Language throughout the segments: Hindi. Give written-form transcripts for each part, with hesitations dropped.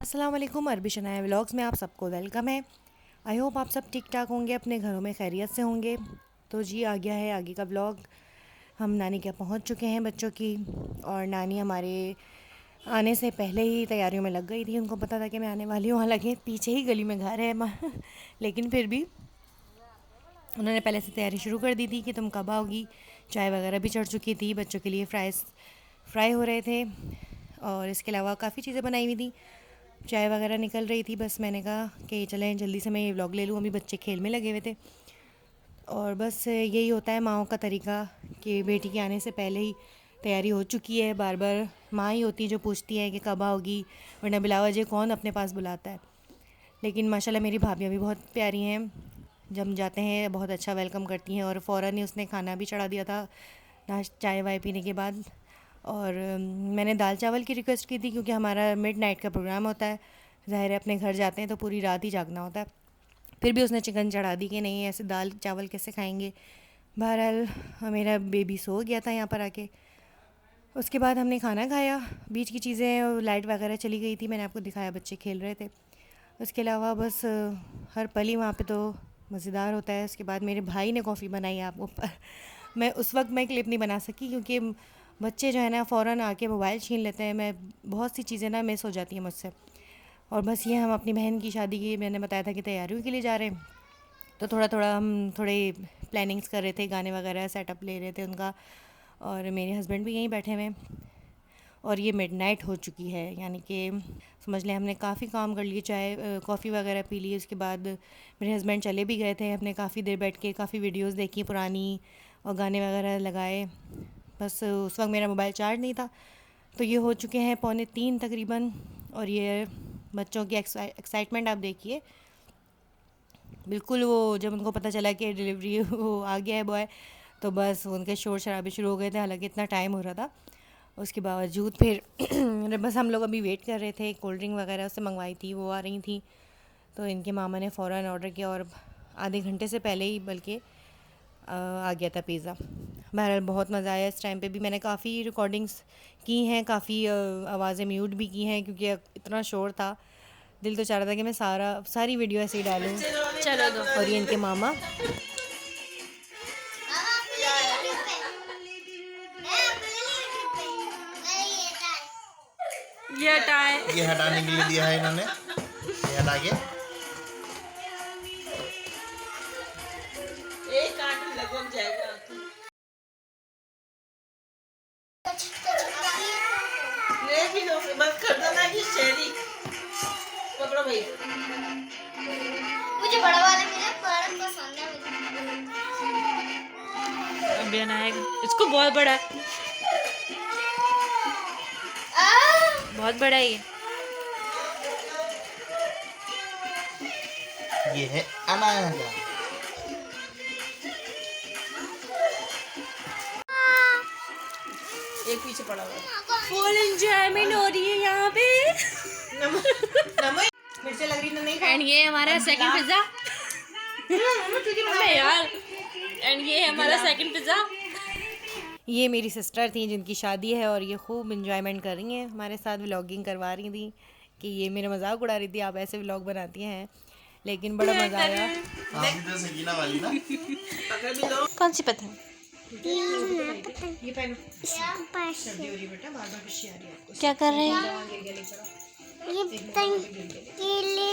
अस्सलाम वालेकुम अरबी शनाया व्लॉग्स में आप सबको वेलकम है। आई होप आप सब ठीक ठाक होंगे, अपने घरों में खैरियत से होंगे। तो जी आ गया है आगे का व्लॉग। हम नानी के यहाँ पहुँच चुके हैं बच्चों की, और नानी हमारे आने से पहले ही तैयारियों में लग गई थी। उनको पता था कि मैं आने वाली हूँ, हालांकि पीछे ही गली में घर है लेकिन फिर भी उन्होंने पहले से तैयारी शुरू कर दी थी कि तुम कब आओगी। चाय वगैरह भी चढ़ चुकी थी, बच्चों के लिए फ्राई हो रहे थे, और इसके अलावा काफ़ी चीज़ें बनाई हुई थी। चाय वगैरह निकल रही थी, बस मैंने कहा कि चलें जल्दी से मैं ये व्लॉग ले लूँ। अभी बच्चे खेल में लगे हुए थे, और बस यही होता है माँओं का तरीका कि बेटी के आने से पहले ही तैयारी हो चुकी है। बार बार माँ ही होती है जो पूछती है कि कब आओगी, वरना बिला वजह कौन अपने पास बुलाता है। लेकिन माशाल्लाह मेरी भाभियाँ भी बहुत प्यारी हैं, जब हम जाते हैं बहुत अच्छा वेलकम करती हैं। और फ़ौरन ही उसने खाना भी चढ़ा दिया था चाय वाय पीने के बाद। और मैंने दाल चावल की रिक्वेस्ट की थी क्योंकि हमारा मिडनाइट का प्रोग्राम होता है। ज़ाहिर है अपने घर जाते हैं तो पूरी रात ही जागना होता है। फिर भी उसने चिकन चढ़ा दी कि नहीं, ऐसे दाल चावल कैसे खाएंगे। बहरहाल मेरा बेबी सो गया था यहाँ पर आके। उसके बाद हमने खाना खाया, बीच की चीज़ें और लाइट वगैरह चली गई थी, मैंने आपको दिखाया बच्चे खेल रहे थे। उसके अलावा बस हर पल ही वहाँ पे तो मज़ेदार होता है। उसके बाद मेरे भाई ने कॉफ़ी बनाई आपको मैं उस वक्त मैं क्लिप नहीं बना सकी क्योंकि बच्चे जो है ना फ़ौरन आके मोबाइल छीन लेते हैं। मैं बहुत सी चीज़ें ना मिस हो जाती हैं मुझसे। और बस ये हम अपनी बहन की शादी की, मैंने बताया था कि तैयारियों के लिए जा रहे हैं, तो थोड़ा थोड़ा हम थोड़े प्लानिंग्स कर रहे थे, गाने वगैरह सेटअप ले रहे थे उनका। और मेरे हस्बैंड भी यहीं बैठे हुए हैं, और ये मिडनाइट हो चुकी है, यानी कि समझ लें हमने काफ़ी काम कर लिए। चाय कॉफ़ी वगैरह पी ली। उसके बाद मेरे हस्बैंड चले भी गए थे, हमने काफ़ी देर बैठ के काफ़ी वीडियोस देखी पुरानी, और गाने वगैरह लगाए। बस उस वक्त मेरा मोबाइल चार्ज नहीं था। तो ये हो चुके हैं 2:45 तकरीबन, और ये बच्चों की एक्साइटमेंट आप देखिए। बिल्कुल वो जब उनको पता चला कि डिलीवरी वो आ गया है बॉय, तो बस उनके शोर शराबे शुरू हो गए थे, हालांकि इतना टाइम हो रहा था। उसके बावजूद फिर बस हम लोग अभी वेट कर रहे थे। कोल्ड ड्रिंक वगैरह उससे मंगवाई थी, वो आ रही थी, तो इनके मामा ने फ़ौरन ऑर्डर किया, और आधे घंटे से पहले ही बल्कि आ गया था पिज़्ज़ा। बहरहाल बहुत मज़ा आया। इस टाइम पे भी मैंने काफ़ी रिकॉर्डिंग्स की हैं, काफ़ी आवाज़ें म्यूट भी की हैं क्योंकि इतना शोर था। दिल तो चाह रहा था कि मैं सारी वीडियो ऐसे ही डालूँ। चलो दो। और ये इनके मामा। ये हटाए। ये हटाने के लिए दिया है इन्होंने, ये हटा के एक आंटी लगभग जाएगा। ले भी लो, बस कर दो ना कि शेरी पकड़ो भाई। मुझे बड़ा वाला मिला, बड़ा पसंद है मुझे। अभी आएगा, इसको बहुत बड़ा है, बहुत बड़ा है ये। ये है अनाया। एक पीछे पड़ा हुआ है। फुल एंजॉयमेंट हो रही है यहाँ पे। मिर्चें लग रही तो नहीं एंड ये हमारा सेकंड पिज्जा। अबे यार, एंड ये हमारा सेकंड पिज्जा। ये मेरी सिस्टर थी जिनकी शादी है, और ये खूब इंजॉयमेंट कर रही हैं हमारे साथ, व्लॉगिंग करवा रही थी कि ये मेरा मजाक उड़ा रही थी, आप ऐसे व्लॉग बनाती हैं। लेकिन बड़ा मज़ा आया। आप भी तो सकीना वाली ना। पकड़ भी लो। कौन सी पतंग? ये पहनो, सर्दी हो रही है बेटा, बार बार खुशी आ रही है आपको। क्या कर रहे हैं? दवा गिर गया, लेकर आओ। ये पतंग के लिए।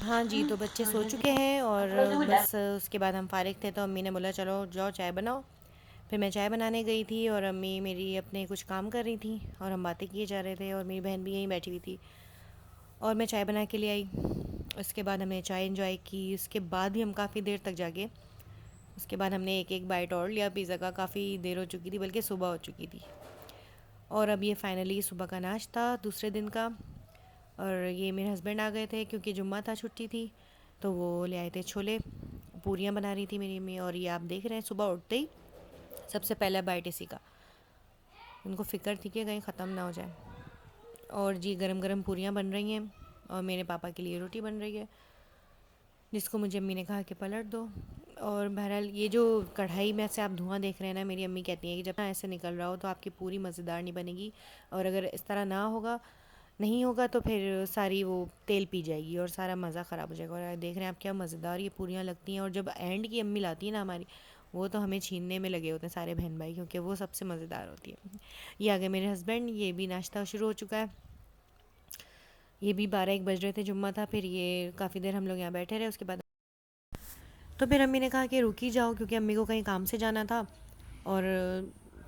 हाँ जी, तो बच्चे सो चुके हैं, और बस उसके बाद हम फारिग थे, तो अम्मी ने बोला चलो जाओ चाय बनाओ। फिर मैं चाय बनाने गई थी, और अम्मी मेरी अपने कुछ काम कर रही थी, और हम बातें किए जा रहे थे, और मेरी बहन भी यहीं बैठी हुई थी, और मैं चाय बना के ले आई। उसके बाद हमने चाय इंजॉय की। उसके बाद भी हम काफ़ी देर तक जागे। उसके बाद हमने एक एक बाइट और लिया पिज़्ज़ा का। काफ़ी देर हो चुकी थी, बल्कि सुबह हो चुकी थी। और अब ये फाइनली सुबह का नाश्ता दूसरे दिन का। और ये मेरे हस्बैंड आ गए थे क्योंकि जुम्मा था, छुट्टी थी, तो वो ले आए थे छोले। पूरियाँ बना रही थी मेरी अम्मी, और ये आप देख रहे हैं सुबह उठते ही सबसे पहला बाइट इसी का। उनको फ़िक्र थी कि कहीं ख़त्म ना हो जाए। और जी गरम गरम पूरियाँ बन रही हैं, और मेरे पापा के लिए रोटी बन रही है, जिसको मुझे अम्मी ने कहा कि पलट दो। और बहरहाल ये जो कढ़ाई में से आप धुआं देख रहे हैं ना, मेरी अम्मी कहती हैं कि जब ना ऐसे निकल रहा हो तो आपकी पूरी मज़ेदार नहीं बनेगी, और अगर इस तरह ना होगा नहीं होगा तो फिर सारी वो तेल पी जाएगी और सारा मज़ा ख़राब हो जाएगा। और देख रहे हैं आप क्या मज़ेदार ये पूरियाँ लगती हैं। और जब एंड की अम्मी लाती है ना हमारी, वो तो हमें छीनने में लगे होते हैं सारे बहन भाई, क्योंकि वो सबसे मज़ेदार होती है। ये आ गए मेरे हस्बैंड, ये भी नाश्ता शुरू हो चुका है। ये भी 12-1 बज रहे थे, जुम्मा था। फिर ये काफ़ी देर हम लोग यहाँ बैठे रहे, उसके बाद तो फिर अम्मी ने कहा कि रुक ही जाओ, क्योंकि अम्मी को कहीं काम से जाना था। और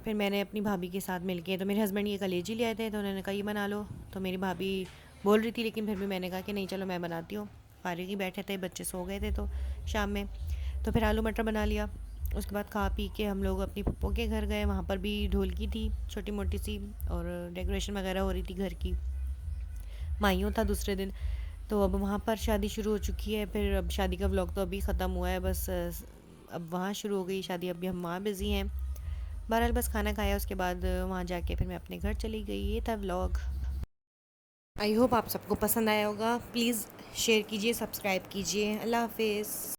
फिर मैंने अपनी भाभी के साथ मिलके, तो मेरे हस्बैंड ये कलेजी ले आए थे, तो उन्होंने कहा ये बना लो। तो मेरी भाभी बोल रही थी, लेकिन फिर भी मैंने कहा कि नहीं चलो मैं बनाती हूँ। फारिग ही बैठे थे, बच्चे सो गए थे तो शाम में, तो फिर आलू मटर बना लिया। उसके बाद खा पी के हम लोग अपनी पप्पो के घर गए। वहाँ पर भी ढोलकी थी छोटी मोटी सी, और डेकोरेशन वगैरह हो रही थी घर की। माइयों था दूसरे दिन, तो अब वहाँ पर शादी शुरू हो चुकी है। फिर अब शादी का व्लॉग तो अभी ख़त्म हुआ है, बस अब वहाँ शुरू हो गई शादी, अभी हम वहाँ बिज़ी हैं। बहरहाल बस खाना खाया, उसके बाद वहाँ जाके फिर मैं अपने घर चली गई। ये था व्लॉग। आई होप आप सबको पसंद आया होगा। प्लीज़ शेयर कीजिए, सब्सक्राइब कीजिए। अल्लाह हाफिज़।